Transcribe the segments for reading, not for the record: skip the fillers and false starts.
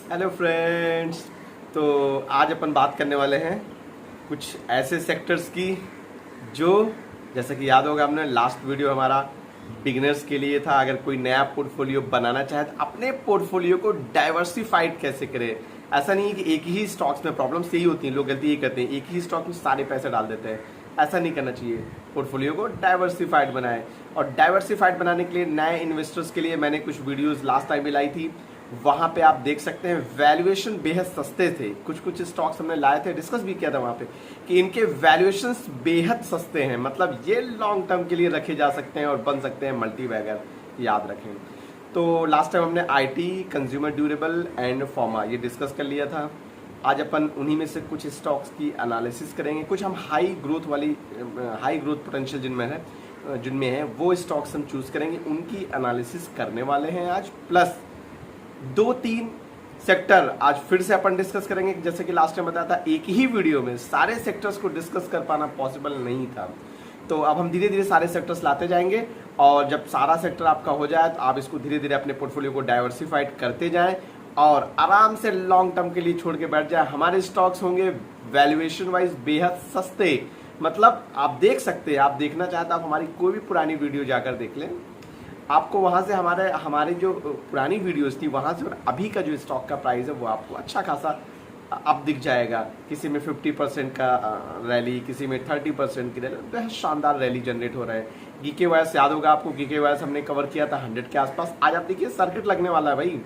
Hello friends. तो आज अपन बात करने वाले हैं कुछ ऐसे सेक्टर्स की जो, जैसा कि याद होगा हमने लास्ट वीडियो हमारा बिगिनर्स के लिए था। अगर कोई नया पोर्टफोलियो बनाना चाहे तो अपने पोर्टफोलियो को डाइवर्सिफाइड कैसे करे। ऐसा नहीं है कि एक ही स्टॉक्स में, प्रॉब्लम्स यही होती हैं, लोग गलती ये करते हैं एक ही स्टॉक में सारे पैसे डाल देते हैं। ऐसा नहीं करना चाहिए, पोर्टफोलियो को डाइवर्सिफाइड बनाएं। और डाइवर्सिफाइड बनाने के लिए नए इन्वेस्टर्स के लिए मैंने कुछ वीडियोस लास्ट टाइम भी लाई थी, वहां पे आप देख सकते हैं वैल्यूएशन बेहद सस्ते थे। कुछ कुछ स्टॉक्स हमने लाए थे, डिस्कस भी किया था वहां पे कि इनके वैल्यूएशंस बेहद सस्ते हैं, मतलब ये लॉन्ग टर्म के लिए रखे जा सकते हैं और बन सकते हैं मल्टी बैगर, याद रखें। तो लास्ट टाइम हमने IT, consumer durable and pharma ये डिस्कस कर लिया था। आज अपन उन्हीं में से कुछ स्टॉक्स की एनालिसिस करेंगे। कुछ हम हाई ग्रोथ पोटेंशियल जिनमें है वो स्टॉक्स हम चूज करेंगे, उनकी एनालिसिस करने वाले हैं आज। प्लस 2-3 सेक्टर आज फिर से अपन डिस्कस करेंगे। जैसे कि लास्ट टाइम बताया था, एक ही वीडियो में सारे सेक्टर्स को डिस्कस कर पाना पॉसिबल नहीं था। तो अब हम धीरे धीरे सारे सेक्टर्स लाते जाएंगे और जब सारा सेक्टर आपका हो जाए तो आप इसको धीरे धीरे अपने पोर्टफोलियो को डाइवर्सिफाइड करते जाएं और आराम से लॉन्ग टर्म के लिए छोड़ के बैठ जाए। हमारे स्टॉक्स होंगे वैल्यूएशन वाइज बेहद सस्ते, मतलब आप देख सकते हैं, आप देखना चाहते आप हमारी कोई भी पुरानी वीडियो जाकर देख लें, आपको वहां से हमारे जो पुरानी वीडियोस थी वहां से अभी का जो स्टॉक का प्राइस है वो आपको अच्छा खासा अब दिख जाएगा। किसी में 50% का रैली, किसी में 30% की रैली, बहुत शानदार रैली जनरेट हो रहा है। गीके वायर्स याद होगा आपको, गीके वायर्स हमने कवर किया था 100 के आसपास। आज आप देखिए सर्किट लगने वाला है भाई।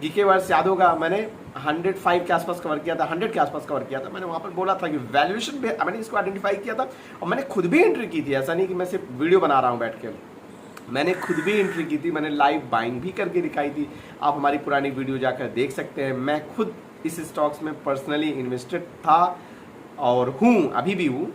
गीके वायर्स याद होगा, मैंने 105 के आसपास कवर किया था, 100 के आसपास कवर किया था। मैंने वहां पर बोला था कि वैल्यूएशन, मैंने इसको आइडेंटिफाई किया था और मैंने खुद भी एंट्री की थी। ऐसा नहीं कि मैं सिर्फ वीडियो बना रहा हूँ बैठ के, मैंने खुद भी एंट्री की थी, मैंने लाइव बाइंग भी करके दिखाई थी। आप हमारी पुरानी वीडियो जाकर देख सकते हैं। मैं खुद इस स्टॉक्स में पर्सनली इन्वेस्टेड था और हूँ, अभी भी हूँ।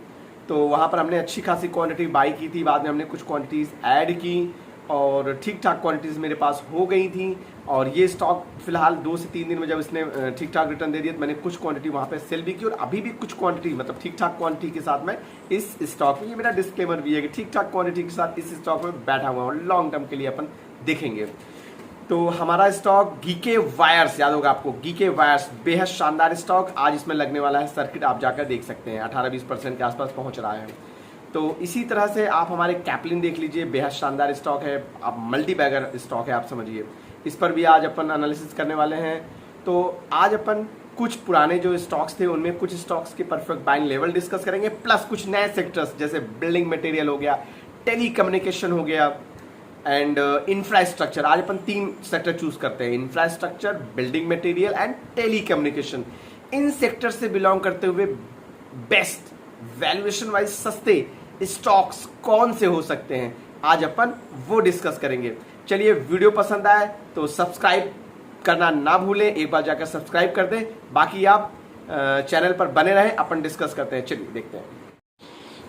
तो वहाँ पर हमने अच्छी खासी क्वांटिटी बाई की थी, बाद में हमने कुछ क्वांटिटीज ऐड की और ठीक ठाक क्वांटिटीज मेरे पास हो गई थी। और ये स्टॉक फिलहाल 2 से 3 दिन में जब इसने ठीक ठाक रिटर्न दे दिया तो मैंने कुछ क्वांटिटी वहाँ पे सेल भी की और अभी भी कुछ क्वांटिटी, मतलब ठीक ठाक क्वांटिटी के साथ मैं इस स्टॉक में, ये मेरा डिस्क्लेमर भी है कि ठीक ठाक क्वांटिटी के साथ इस स्टॉक में बैठा हुआ हूँ, लॉन्ग टर्म के लिए अपन देखेंगे। तो हमारा स्टॉक गीके वायर्स याद होगा आपको, गीके वायर्स बेहद शानदार स्टॉक। आज इसमें लगने वाला है सर्किट, आप जाकर देख सकते हैं 18-20% के आसपास पहुंच रहा है। तो इसी तरह से आप हमारे कैपलिन देख लीजिए, बेहद शानदार स्टॉक है, आप मल्टी बैगर स्टॉक है, आप समझिए। इस पर भी आज अपन एनालिसिस करने वाले हैं। तो आज अपन कुछ पुराने जो स्टॉक्स थे उनमें कुछ स्टॉक्स के परफेक्ट बाइंग लेवल डिस्कस करेंगे, प्लस कुछ नए सेक्टर्स जैसे बिल्डिंग मटेरियल हो गया, टेलीकम्युनिकेशन हो गया एंड इंफ्रास्ट्रक्चर। आज अपन 3 सेक्टर चूज करते हैं, infrastructure, building material and telecommunication. In sector से बिलोंग करते हुए बेस्ट वैल्यूएशन वाइज सस्ते स्टॉक्स कौन से हो सकते हैं, आज अपन वो डिस्कस करेंगे। चलिए, वीडियो पसंद आए तो सब्सक्राइब करना ना भूलें, एक बार जाकर सब्सक्राइब कर दें। बाकी आप चैनल पर बने रहें, अपन डिस्कस करते हैं। चलिए देखते हैं।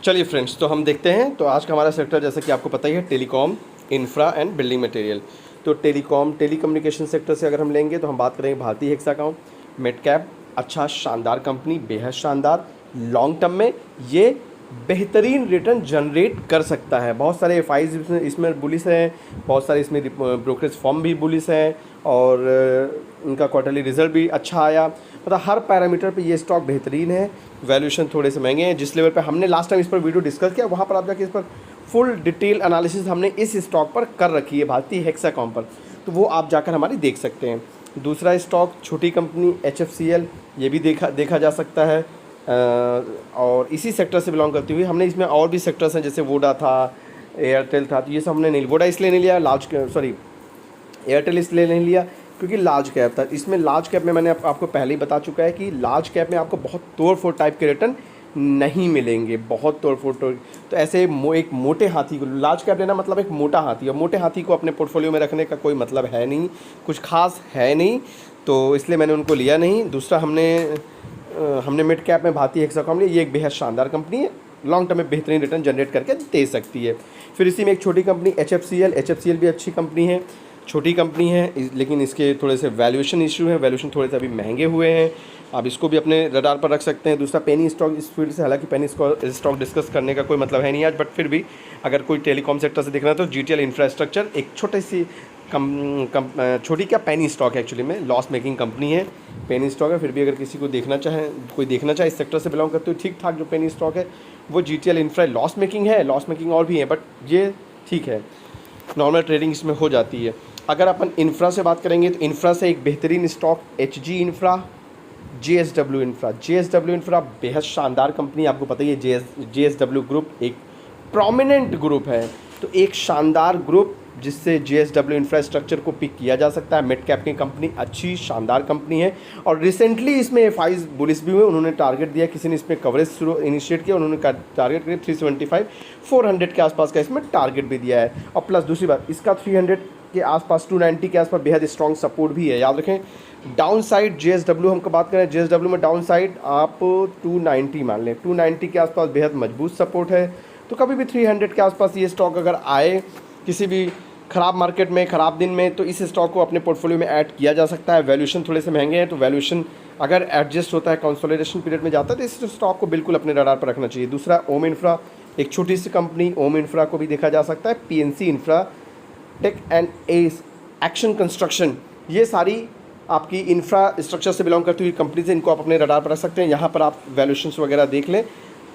चलिए फ्रेंड्स, तो हम देखते हैं। तो आज का हमारा सेक्टर जैसे कि आपको पता ही है, telecom, infra and building material. तो टेलीकम्युनिकेशन सेक्टर से अगर हम लेंगे तो हम बात करेंगे भारतीय हेक्साकॉम, मिड कैप, अच्छा शानदार कंपनी, बेहद शानदार। लॉन्ग टर्म में ये बेहतरीन रिटर्न जनरेट कर सकता है। बहुत सारे एफआईज इसमें बुलिस हैं, बहुत सारे इसमें ब्रोकरेज फॉर्म भी बुलिस हैं और उनका क्वार्टरली रिजल्ट भी अच्छा आया। मतलब हर पैरामीटर पे ये स्टॉक बेहतरीन है। वैल्यूएशन थोड़े से महंगे हैं। जिस लेवल पे हमने लास्ट टाइम इस पर वीडियो डिस्कस किया, वहाँ पर आप जाके इस पर फुल डिटेल एनालिसिस हमने इस स्टॉक पर कर रखी है, भारतीय हेक्साकॉम पर, तो वो आप जाकर हमारी देख सकते हैं। दूसरा स्टॉक छोटी कंपनी HFCL, ये भी देखा जा सकता है और इसी सेक्टर से बिलोंग करती हुई। हमने इसमें और भी सेक्टर्स हैं जैसे वोडा था, एयरटेल था, तो ये सब हमने नहीं, वोडा इसलिए नहीं लिया, एयरटेल इसलिए नहीं लिया क्योंकि लार्ज कैप था। इसमें लार्ज कैप में मैंने आपको पहले ही बता चुका है कि लार्ज कैप में आपको बहुत तोड़-फोड़ टाइप के रिटर्न नहीं मिलेंगे, बहुत तोड़-फोड़। तो ऐसे एक मोटे हाथी को लार्ज कैप लेना मतलब एक मोटा हाथी, और मोटे हाथी को अपने पोर्टफोलियो में रखने का कोई मतलब है नहीं, कुछ खास है नहीं, तो इसलिए मैंने उनको लिया नहीं। दूसरा हमने मिड कैप में भारतीय हेक्साकॉम लिया, ये एक बेहद शानदार कंपनी है, लॉन्ग टर्म में बेहतरीन रिटर्न जनरेट करके दे सकती है। फिर इसी में एक छोटी कंपनी HFCL भी अच्छी कंपनी है, छोटी कंपनी है लेकिन इसके थोड़े से वैल्यूएशन इशू है, वैल्यूएशन थोड़े से अभी महंगे हुए हैं, आप इसको भी अपने रडार पर रख सकते हैं। दूसरा पेनी स्टॉक, इस फील्ड से हालांकि पेनी स्टॉक डिस्कस करने का कोई मतलब है नहीं आज, बट फिर भी अगर कोई टेलीकॉम सेक्टर से देखना है तो GTL इंफ्रास्ट्रक्चर एक छोटी सी छोटी क्या पेनी स्टॉक है, एक्चुअली में लॉस मेकिंग कंपनी है, पेनी स्टॉक है। फिर भी अगर किसी को देखना चाहे, कोई देखना चाहे इस सेक्टर से बिलोंग करते हो, ठीक ठाक जो पेनी स्टॉक है वो GTL इंफ्रा लॉस मेकिंग है, लॉस मेकिंग और भी है बट ये ठीक है, नॉर्मल ट्रेडिंग इसमें हो जाती है। अगर अपन इंफ्रा से बात करेंगे तो इंफ्रा से एक बेहतरीन stock HG infra, JSW infra. JSW infra बेहद शानदार कंपनी, आपको पता ही है JSW ग्रुप एक प्रोमिनेंट ग्रुप है, तो एक शानदार ग्रुप जिससे JSW इंफ्रास्ट्रक्चर को पिक किया जा सकता है। मिड कैप की कंपनी, अच्छी शानदार कंपनी है और रिसेंटली इसमें FIs बुलिश भी हुए। उन्होंने टारगेट दिया, किसी ने इसमें कवरेज शुरू इनिशिएट किया, उन्होंने टारगेट करीब 375 400 के आसपास का इसमें टारगेट भी दिया है। और प्लस दूसरी बात, इसका 300 के आसपास 290 के आसपास बेहद स्ट्रॉन्ग सपोर्ट भी है। याद रखें, डाउन साइड JSW हमको बात करें, JSW में डाउन साइड आप 290 मान लें, 290 के आसपास बेहद मजबूत सपोर्ट है। तो कभी भी 300 के आसपास ये स्टॉक अगर आए किसी भी ख़राब मार्केट में, ख़राब दिन में, तो इस स्टॉक को अपने पोर्टफोलियो में ऐड किया जा सकता है। वैल्यूएशन थोड़े से महंगे हैं, तो वैल्यूएशन अगर एडजस्ट होता है, कंसोलिडेशन पीरियड में जाता है, तो इस स्टॉक को बिल्कुल अपने रडार पर रखना चाहिए। दूसरा ओम इंफ्रा, एक छोटी सी कंपनी, ओम इंफ्रा को भी देखा जा सकता है। PNC infra, tech and action construction, ये सारी आपकी इंफ्रास्ट्रक्चर से बिलोंग करती हुई कंपनी से, इनको आप अपने रडार पर रख सकते हैं। यहाँ पर आप वैल्यूएशंस वगैरह देख लें।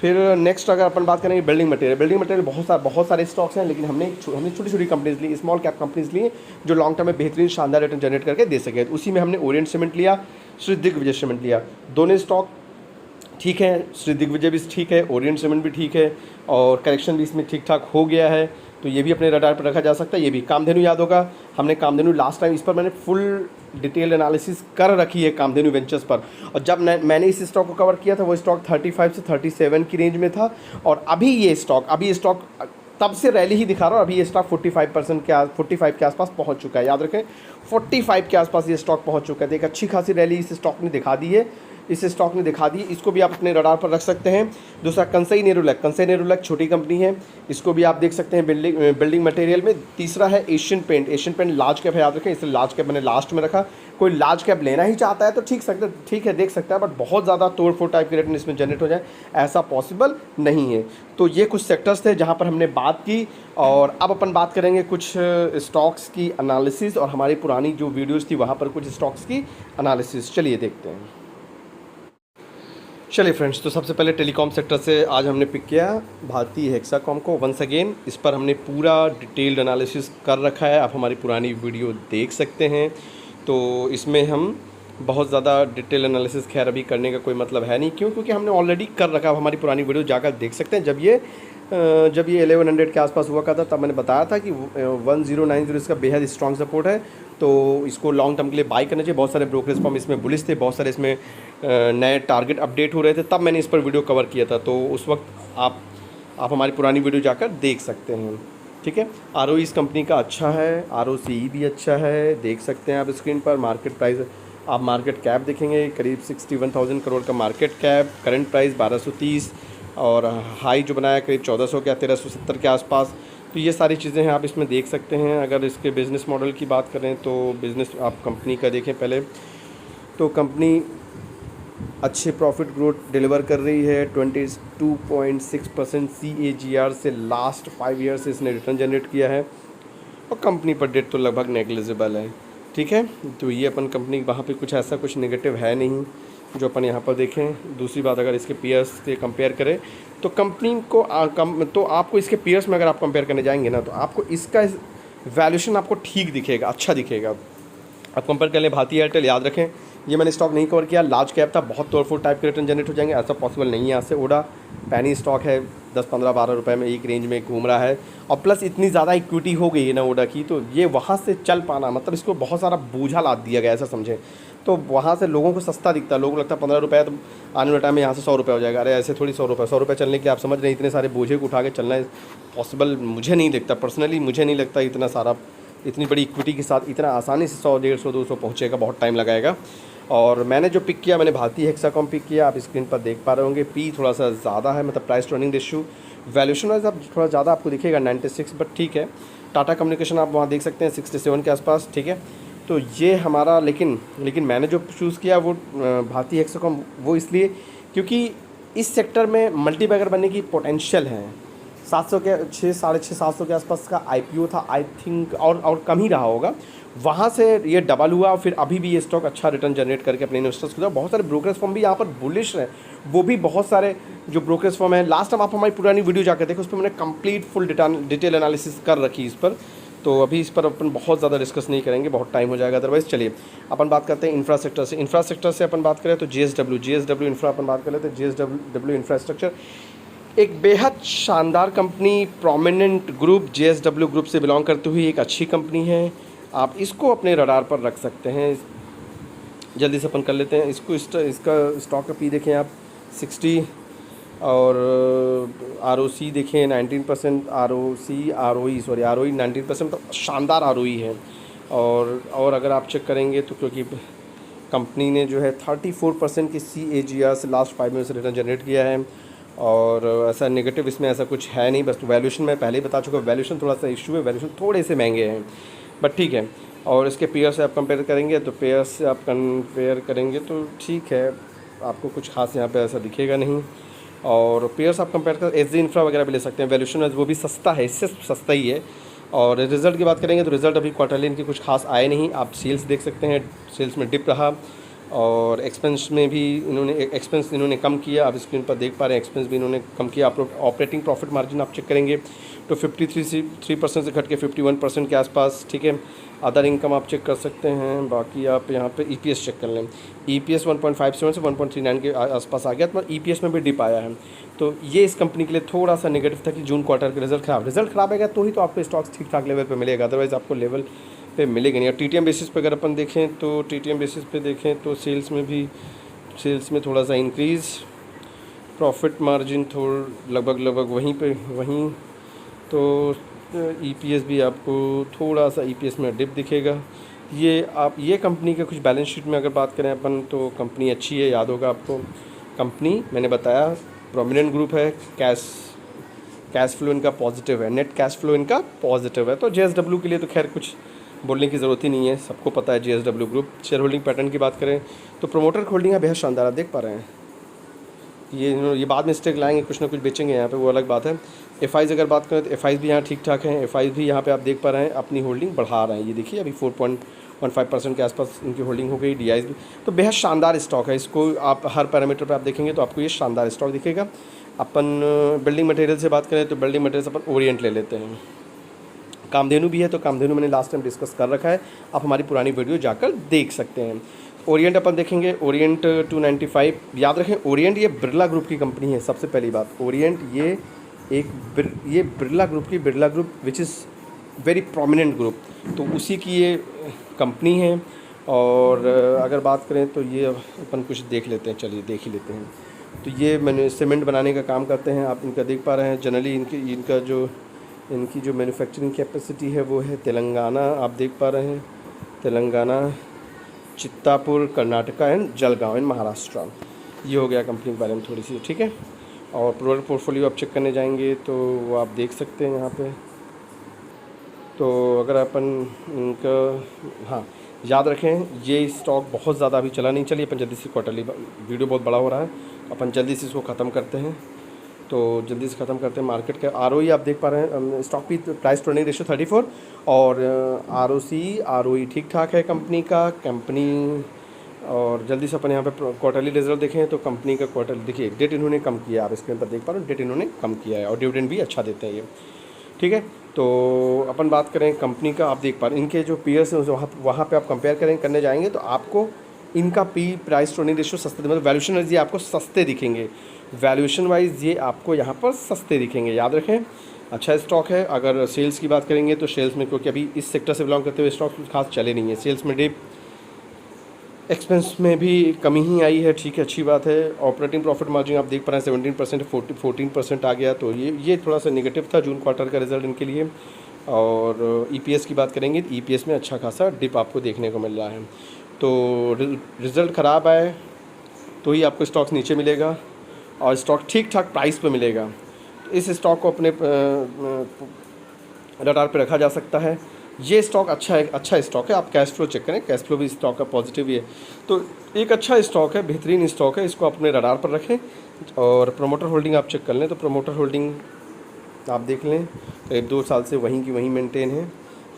फिर नेक्स्ट अगर अपन बात करेंगे बिल्डिंग मटेरियल बहुत सारे स्टॉक्स हैं, लेकिन हमने छोटी छोटी कंपनीज ली, स्मॉल कैप कंपनीज ली जो लॉन्ग टर्म में बेहतरीन शानदार रिटर्न जनरेट करके दे सके। तो उसी में हमने ओरिएंट सीमेंट लिया, श्री दिग्विजय सीमेंट लिया। दोनों स्टॉक ठीक है, श्री दिग्विजय भी ठीक है, ओरिएंट सीमेंट भी ठीक है और करेक्शन भी इसमें ठीक ठाक हो गया है, तो ये भी अपने रडार पर रखा जा सकता है। ये भी कामधेनु, याद होगा हमने कामधेनु लास्ट टाइम, इस पर मैंने फुल डिटेल एनालिसिस कर रखी है कामधेनु वेंचर्स पर। और जब मैंने इस स्टॉक को कवर किया था, वो स्टॉक 35 से 37 की रेंज में था और अभी स्टॉक तब से रैली ही दिखा रहा हूँ। अभी ये स्टॉक 45 के आसपास पहुँच चुका है। याद रखें, 45 के आसपास ये स्टॉक पहुँच चुका है। तो एक अच्छी खासी रैली इस स्टॉक ने दिखा दी है, इसको भी आप अपने रडार पर रख सकते हैं। दूसरा कंसई नेरोलैक छोटी कंपनी है, इसको भी आप देख सकते हैं बिल्डिंग मटेरियल में। तीसरा है एशियन पेंट लार्ज कैप है, याद रखें, इसलिए लार्ज कैप मैंने लास्ट में रखा। कोई लार्ज कैप लेना ही चाहता है तो ठीक है देख सकता है, बट बहुत ज़्यादा तोड़ फोड़ टाइप के रिटर्न इसमें जनरेट हो जाए ऐसा पॉसिबल नहीं है। तो ये कुछ सेक्टर्स थे जहाँ पर हमने बात की, और अब अपन बात करेंगे कुछ स्टॉक्स की एनालिसिस, और हमारी पुरानी जो वीडियोज़ थी वहाँ पर कुछ स्टॉक्स की एनालिसिस। चलिए देखते हैं। चलिए फ्रेंड्स, तो सबसे पहले टेलीकॉम सेक्टर से आज हमने पिक किया भारती हेक्साकॉम को। वंस अगेन इस पर हमने पूरा डिटेल्ड एनालिसिस कर रखा है, आप हमारी पुरानी वीडियो देख सकते हैं। तो इसमें हम बहुत ज़्यादा डिटेल एनालिसिस खैर अभी करने का कोई मतलब है नहीं, क्योंकि हमने ऑलरेडी कर रखा है। हमारी पुरानी वीडियो जाकर देख सकते हैं। जब ये 1100 के आसपास हुआ था, तब मैंने बताया था कि 1090 इसका बेहद स्ट्रॉन्ग सपोर्ट है, तो इसको लॉन्ग टर्म के लिए बाई करना चाहिए। बहुत सारे ब्रोकरेज फर्म इसमें बुलिश थे, बहुत सारे इसमें नए टारगेट अपडेट हो रहे थे, तब मैंने इस पर वीडियो कवर किया था। तो उस वक्त आप हमारी पुरानी वीडियो जाकर देख सकते हैं, ठीक है। ROE इस कंपनी का अच्छा है, ROCE भी अच्छा है, देख सकते हैं आप स्क्रीन पर। मार्केट प्राइस, आप मार्केट कैप देखेंगे करीब 61,000 करोड़ का मार्केट कैप, करंट प्राइस 1230 और हाई जो बनाया करीब 1400 या 1370 के आसपास। तो ये सारी चीज़ें हैं, आप इसमें देख सकते हैं। अगर इसके बिज़नेस मॉडल की बात करें तो बिज़नेस आप कंपनी का देखें पहले, तो कंपनी अच्छे प्रॉफिट ग्रोथ डिलीवर कर रही है। 22.6% CAGR से लास्ट 5 ईयर से इसने रिटर्न जनरेट किया है, और कंपनी पर डेट तो लगभग नेग्लिजिबल है, ठीक है। तो ये अपन कंपनी वहाँ पे कुछ नेगेटिव है नहीं जो अपन यहाँ पर देखें। दूसरी बात, अगर इसके पीयर्स से कंपेयर करें तो कंपनी को तो आपको इसके पीयर्स में अगर आप कंपेयर करने जाएंगे ना, तो आपको इसका वैल्यूएशन आपको ठीक दिखेगा, अच्छा दिखेगा। आप कंपेयर कर लें भारती एयरटेल, याद रखें ये मैंने स्टॉक नहीं कवर किया, लार्ज कैप था, बहुत तोड़फोड़ टाइप के रिटर्न जनरेट हो जाएंगे, ऐसा पॉसिबल नहीं है। यहाँ से ओडा पैनी स्टॉक है, 10-15-12 रुपये में एक रेंज में घूम रहा है, और प्लस इतनी ज़्यादा इक्विटी हो गई है ना ओडा की, तो ये वहाँ से चल पाना मतलब इसको बहुत सारा बोझा लाद दिया गया, ऐसा समझें। तो वहाँ से लोगों को सस्ता दिखता है, लोगों को लगता है 15 रुपये, तो आने वाले टाइम में यहाँ से 100 रुपये हो जाएगा। अरे ऐसे थोड़ी 100 रुपये चलने की आप समझ रहे हैं, इतने सारे बोझे को उठा के चलना पॉसिबल मुझे नहीं दिखता, पर्सनली मुझे नहीं लगता इतनी बड़ी इक्विटी के साथ इतना आसानी से 100, 150, 200 पहुँचेगा, बहुत टाइम लगाएगा। और मैंने जो पिक किया, मैंने भारती हेक्साकॉम पिक किया, आप स्क्रीन पर देख पा रहे होंगे। पी थोड़ा सा ज़्यादा है, मतलब price to earning ratio, valuation wise आप थोड़ा ज़्यादा आपको दिखेगा 96, बट ठीक है। टाटा कम्युनिकेशन आप वहाँ देख सकते हैं 67 के आसपास, ठीक है। तो ये हमारा, लेकिन मैंने जो चूज़ किया वो भारती हेक्साकॉम, वो इसलिए क्योंकि इस सेक्टर में मल्टीबैगर बनने की पोटेंशियल है। 700 के 6 साढ़े 6 700 के आसपास का आईपीओ था आई थिंक, और कम ही रहा होगा। वहाँ से ये डबल हुआ, फिर अभी भी ये स्टॉक अच्छा रिटर्न जनरेट करके अपने इन्वेस्टर्स को दिया। बहुत सारे ब्रोकरेज फर्म भी यहाँ पर बुलिश हैं, वो भी बहुत सारे जो ब्रोकरेज फर्म है, लास्ट टाइम आप हमारी पुरानी वीडियो जाकर देखो, उस पर मैंने कंप्लीट फुल डिटेल एनालिसिस कर रखी इस पर। तो अभी इस पर अपन बहुत ज़्यादा डिस्कस नहीं करेंगे, बहुत टाइम हो जाएगा अदरवाइज। चलिए अपन बात करते हैं इंफ्रास्ट्रक्चर से। इंफ्रास्ट्रक्चर से अपन बात करें तो JSW इंफ्रा अपन बात कर लेते हैं। JSW इंफ्रास्ट्रक्चर एक बेहद शानदार company, prominent group, JSW group से बिलोंग करती हुई एक अच्छी कंपनी है। आप इसको अपने रडार पर रख सकते हैं। जल्दी से अपन कर लेते हैं इसको। इसका स्टॉक का पी देखें आप 60 और ROC देखें 19%, ROE 19%, तो शानदार ROE है। और अगर आप चेक करेंगे तो क्योंकि कंपनी ने जो है 34% की CAGR से लास्ट 5 ईयर से रिटर्न जनरेट किया है, और ऐसा नेगेटिव इसमें ऐसा कुछ है नहीं। बस वैल्यूएशन मैं पहले ही बता चुका, वैल्यूएशन थोड़ा सा इशू है, वैल्यूएशन थोड़े से महंगे हैं, बट ठीक है। और इसके पेयर से आप कंपेयर करेंगे तो ठीक है, आपको कुछ खास यहाँ पे ऐसा दिखेगा नहीं। और पेयर्स आप कंपेयर कर SG इंफ्रा वगैरह भी ले सकते हैं, वैल्यूएशन वो भी सस्ता है, इससे सस्ता ही है। और रिज़ल्ट की बात करेंगे तो रिज़ल्ट अभी क्वार्टरली इनके कुछ खास आए नहीं। आप सेल्स देख सकते हैं, सेल्स में डिप रहा, और एक्सपेंस में भी इन्होंने कम किया। आप स्क्रीन पर देख पा रहे हैं, एक्सपेंस भी इन्होंने कम किया। ऑपरेटिंग प्रॉफिट मार्जिन आप चेक करेंगे तो 53% से घट के 51% के आसपास, ठीक है। अदर इनकम आप चेक कर सकते हैं। बाकी आप यहाँ पे EPS चेक कर लें, EPS 1.57 से 1.39 के आसपास आ गया, तो EPS में भी डिप आया है। तो ये इस कंपनी के लिए थोड़ा सा नेगेटिव था कि जून क्वार्टर के रिजल्ट खराब आएगा तो ही तो आपको स्टॉक्स ठीक ठाक लेवल पे मिलेगा, अदरवाइज़ आपको लेवल पे मिलेगा नहीं। और TTM बेसिस पे अगर अपन देखें तो सेल्स में थोड़ा सा इंक्रीज़, प्रॉफिट मार्जिन लगभग वहीं तो EPS भी आपको थोड़ा सा EPS में डिप दिखेगा। ये कंपनी के कुछ बैलेंस शीट में अगर बात करें अपन तो कंपनी अच्छी है, याद होगा आपको। कंपनी मैंने बताया प्रोमिनेंट ग्रुप है, कैश फ्लो इनका पॉजिटिव है, नेट कैश फ्लो इनका पॉजिटिव है। तो JSW के लिए तो खैर कुछ बोलने की ज़रूरत ही नहीं है, सबको पता है JSW group. Share holding pattern की बात करें तो प्रोमोटर होल्डिंग है बेहद शानदार, आप देख पा रहे हैं। ये बाद में स्टेक लाएंगे, कुछ ना कुछ बेचेंगे यहाँ पे, वो अलग बात है। FIs अगर बात करें तो FIs भी यहाँ ठीक ठाक हैं। FIs भी यहाँ पे आप देख पा रहे हैं अपनी होल्डिंग बढ़ा रहे हैं। ये देखिए अभी 4.15% के आसपास इनकी होल्डिंग हो गई। DIs भी तो बेहद शानदार स्टॉक है, इसको आप हर पैरामीटर पर आप देखेंगे तो आपको ये शानदार स्टॉक दिखेगा। अपन बिल्डिंग मटेरियल से बात करें तो बिल्डिंग मटेरियल अपन ओरिएंट ले लेते हैं। कामधेनु भी है, तो कामधेनु मैंने लास्ट टाइम डिस्कस कर रखा है, आप हमारी पुरानी वीडियो जाकर देख सकते हैं। ओरिएंट अपन देखेंगे, ओरिएंट 295, याद रखें ओरिएंट ये बिरला ग्रुप की कंपनी है। सबसे पहली बात, ओरिएंट ये Birla group which is very prominent group, तो उसी की ये कंपनी है। और अगर बात करें तो ये अपन कुछ देख लेते हैं, चलिए देख ही लेते हैं। तो ये मैंने सीमेंट बनाने का काम करते हैं, आप इनका देख पा रहे हैं। जनरली इनकी जो मैन्युफैक्चरिंग कैपेसिटी है वो है तेलंगाना, आप देख पा रहे हैं, तेलंगाना, चित्तापुर कर्नाटका एंड जलगांव इन महाराष्ट्र। ये हो गया कंपनी के बारे में थोड़ी सी, ठीक है। और प्रोडक्ट पोर्टफोलियो आप चेक करने जाएंगे तो वो आप देख सकते हैं यहाँ पे। तो अगर अपन इनका, हाँ याद रखें ये स्टॉक बहुत ज़्यादा अभी चला नहीं। चलिए अपन जल्दी से, क्वार्टरली वीडियो बहुत बड़ा हो रहा है, अपन जल्दी से इसको ख़त्म करते हैं। तो जल्दी से ख़त्म करते हैं। मार्केट का ROE आप देख पा रहे हैं, स्टॉक की प्राइस टू अर्निंग रेशियो 34, और ROE ठीक ठाक है कंपनी का। और जल्दी से अपन यहाँ पे क्वार्टरली रिजल्ट देखें तो कंपनी का क्वार्टर देखिए, डेट इन्होंने कम किया, आप स्क्रीन पर देख पा रहे हैं, डेट इन्होंने कम किया है, और डिविडेंड भी अच्छा देते हैं ये, ठीक है। तो अपन बात करें कंपनी का, आप देख पा रहे हैं इनके जो पीयर्स हैं वहाँ पे आप कंपेयर करने जाएंगे तो आपको इनका प्राइस टू अर्निंग रेशियो सस्ते, मतलब वैल्यूएशन वाइज ये आपको सस्ते दिखेंगे, वैल्यूएशन वाइज ये आपको यहाँ पर सस्ते दिखेंगे, याद रखें। अच्छा स्टॉक है। अगर सेल्स की बात करेंगे तो सेल्स में, क्योंकि अभी इस सेक्टर से बिलोंग करते हुए स्टॉक खास चले नहीं है, सेल्स में डिप, एक्सपेंस में भी कमी ही आई है, ठीक है, अच्छी बात है। ऑपरेटिंग प्रॉफिट मार्जिन आप देख पा रहे हैं 17% 14% आ गया, तो ये थोड़ा सा नेगेटिव था जून क्वार्टर का रिजल्ट इनके लिए। और EPS की बात करेंगे तो EPS में अच्छा खासा डिप आपको देखने को मिल रहा है। तो रिज़ल्ट ख़राब आए तो ही आपको स्टॉक्स नीचे मिलेगा, और स्टॉक ठीक ठाक प्राइस पे मिलेगा। तो इस स्टॉक को अपने रडार पे रखा जा सकता है। ये स्टॉक अच्छा स्टॉक है, आप कैश फ्लो चेक करें, कैश फ्लो भी स्टॉक का पॉजिटिव ही है, तो एक अच्छा स्टॉक है, बेहतरीन स्टॉक है, इसको अपने रडार पर रखें। और प्रोमोटर होल्डिंग आप चेक कर लें तो प्रोमोटर होल्डिंग आप देख लें, करीब 2 साल से वहीं की वहीं मेंटेन है,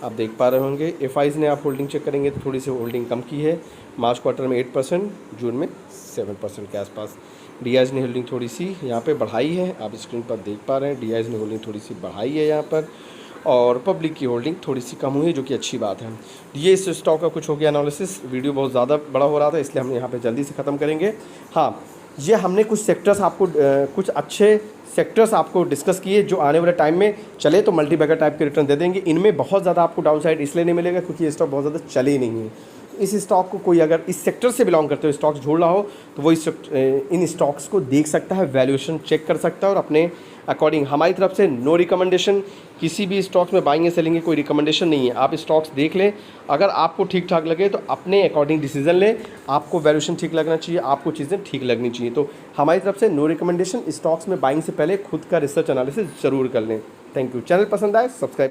आप देख पा रहे होंगे। एफआईज ने आप होल्डिंग चेक करेंगे तो थोड़ी सी होल्डिंग कम की है, मार्च क्वार्टर में 8%, जून में 7% के आसपास। डीआईज ने होल्डिंग थोड़ी सी यहाँ पे बढ़ाई है, आप स्क्रीन पर देख पा रहे हैं, डीआईज ने होल्डिंग थोड़ी सी बढ़ाई है यहाँ पर, और पब्लिक की होल्डिंग थोड़ी सी कम हुई है, जो कि अच्छी बात है। ये इस स्टॉक का कुछ हो गया एनालिसिस। वीडियो बहुत ज़्यादा बड़ा हो रहा था, इसलिए हम यहाँ पे जल्दी से ख़त्म करेंगे। हाँ, ये हमने कुछ सेक्टर्स आपको कुछ अच्छे सेक्टर्स आपको डिस्कस किए जो आने वाले टाइम में चले तो मल्टी बैगर टाइप के रिटर्न दे देंगे। इनमें बहुत ज़्यादा आपको डाउन साइड इसलिए नहीं मिलेगा क्योंकि ये स्टॉक बहुत ज़्यादा चले ही नहीं है। इस स्टॉक को कोई अगर इस सेक्टर से बिलोंग करते हो स्टॉक्स ढूंढ रहा हो तो वो इन स्टॉक्स को देख सकता है, वैल्यूएशन चेक कर सकता है और अपने अकॉर्डिंग। हमारी तरफ से नो रिकमेंडेशन, किसी भी स्टॉक्स में बाइंग या सेलिंग की कोई रिकमेंडेशन नहीं है। आप स्टॉक्स देख लें, अगर आपको ठीक ठाक लगे तो अपने अकॉर्डिंग डिसीजन लें। आपको वैल्यूएशन ठीक लगना चाहिए, आपको चीज़ें ठीक लगनी चाहिए। तो हमारी तरफ से नो रिकमेंडेशन। स्टॉक्स में बाइंग से पहले खुद का रिसर्च एनालिसिस जरूर कर लें। Thank you. चैनल पसंद आए सब्सक्राइब